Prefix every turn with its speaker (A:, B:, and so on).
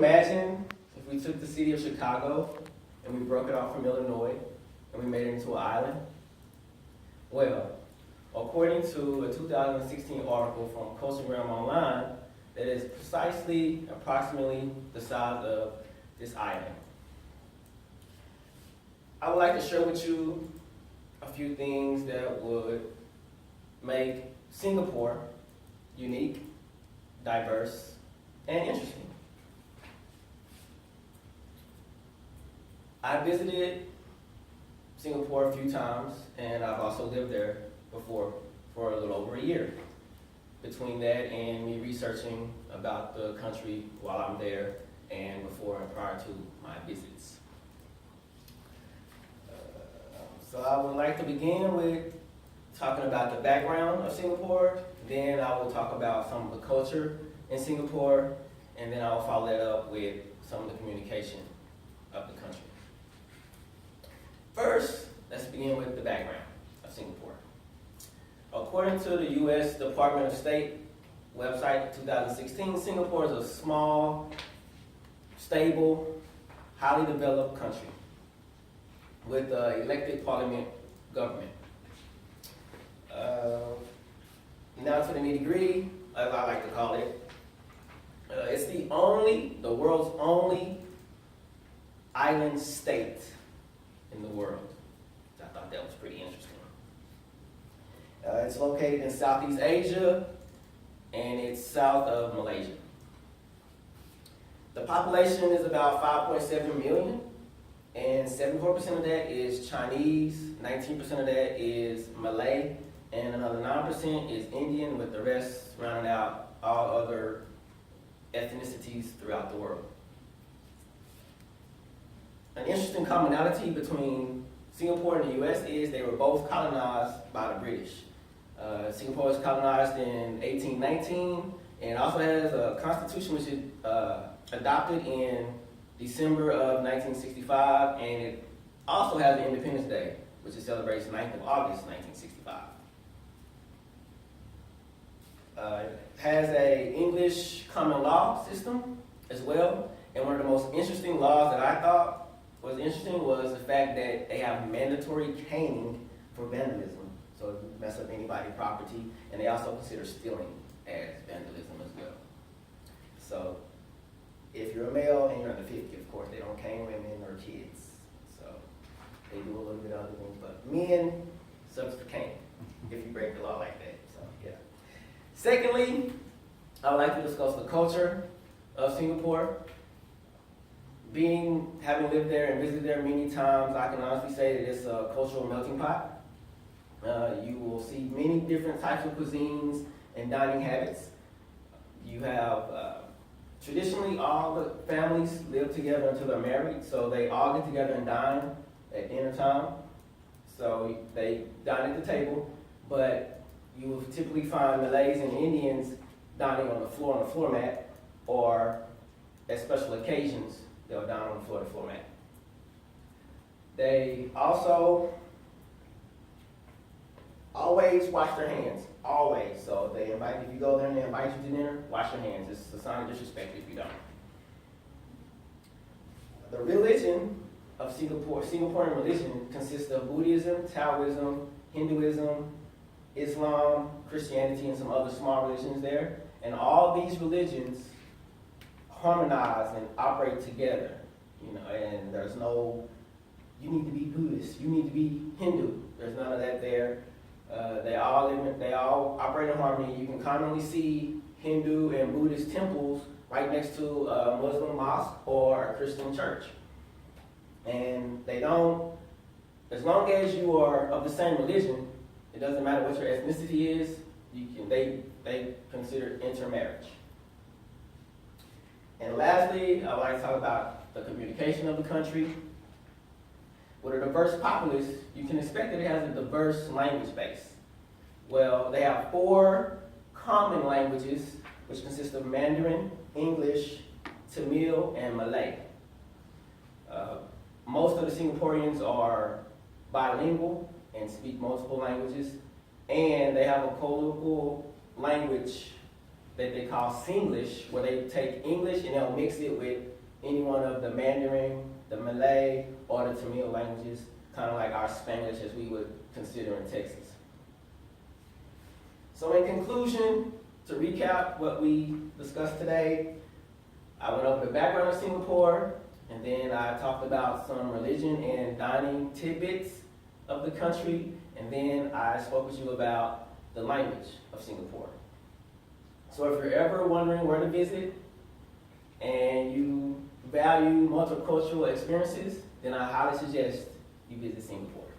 A: imagine if we took the city of Chicago and we broke it off from Illinois and we made it into an island? Well, according to a 2016 article from Culturegram Online, that is approximately the size of this island. I would like to share with you a few things that would make Singapore unique, diverse, and interesting. I visited Singapore a few times, and I've also lived there before for a little over a year. Between that and me researching about the country while I'm there and before and prior to my visits. So I would like to begin with talking about the background of Singapore. Then I will talk about some of the culture in Singapore, and then I will follow that up with some of the communication of the country. First, let's begin with the background of Singapore. According to the U.S. Department of State website 2016, Singapore is a small, stable, highly developed country with an elected parliament government. Now to the nitty-gritty, as I like to call it. It's the world's only island state in the world. I thought that was pretty interesting. It's located in Southeast Asia, and it's south of Malaysia. The population is about 5.7 million, and 74% of that is Chinese, 19% of that is Malay, and another 9% is Indian, with the rest rounding out all other ethnicities throughout the world. An interesting commonality between Singapore and the U.S. is they were both colonized by the British. Singapore was colonized in 1819 and also has a constitution which is adopted in December of 1965, and it also has an Independence Day, which is celebrated 9th of August 1965. It has an English common law system as well, and one of the most interesting laws that I thought was interesting was the fact that they have mandatory caning for vandalism. So if you mess up anybody's property, and they also consider stealing as vandalism as well. So if you're a male and you're under 50, of course, they don't cane women or kids. So they do a little bit of other things, but men subject to cane if you break the law like that. So yeah. Secondly, I would like to discuss the culture of Singapore. Having lived there and visited there many times, I can honestly say that it's a cultural melting pot. You will see many different types of cuisines and dining habits. You have, traditionally all the families live together until they're married, so they all get together and dine at dinner time. So they dine at the table, but you will typically find Malays and Indians dining on the floor mat, or at special occasions, they'll dine on the floor mat. They also always wash their hands, always. So if you go there and they invite you to dinner, wash your hands. It's a sign of disrespect if you don't. The religion of Singaporean religion consists of Buddhism, Taoism, Hinduism, Islam, Christianity, and some other small religions there. And all these religions harmonize and operate together. And there's no, you need to be Buddhist, you need to be Hindu. There's none of that there. They all operate in harmony. You can commonly see Hindu and Buddhist temples right next to a Muslim mosque or a Christian church. And they don't, as long as you are of the same religion, it doesn't matter what your ethnicity is, they consider intermarriage. And lastly, I would like to talk about the communication of the country. With a diverse populace, you can expect that it has a diverse language base. Well, they have 4 common languages, which consist of Mandarin, English, Tamil, and Malay. Most of the Singaporeans are bilingual and speak multiple languages, and they have a colloquial language that they call Singlish, where they take English and they'll mix it with any one of the Mandarin, the Malay, or the Tamil languages, kind of like our Spanglish as we would consider in Texas. So in conclusion, to recap what we discussed today, I went over the background of Singapore, and then I talked about some religion and dining tidbits of the country, and then I spoke with you about the language of Singapore. So if you're ever wondering where to visit and you value multicultural experiences, then I highly suggest you visit Singapore.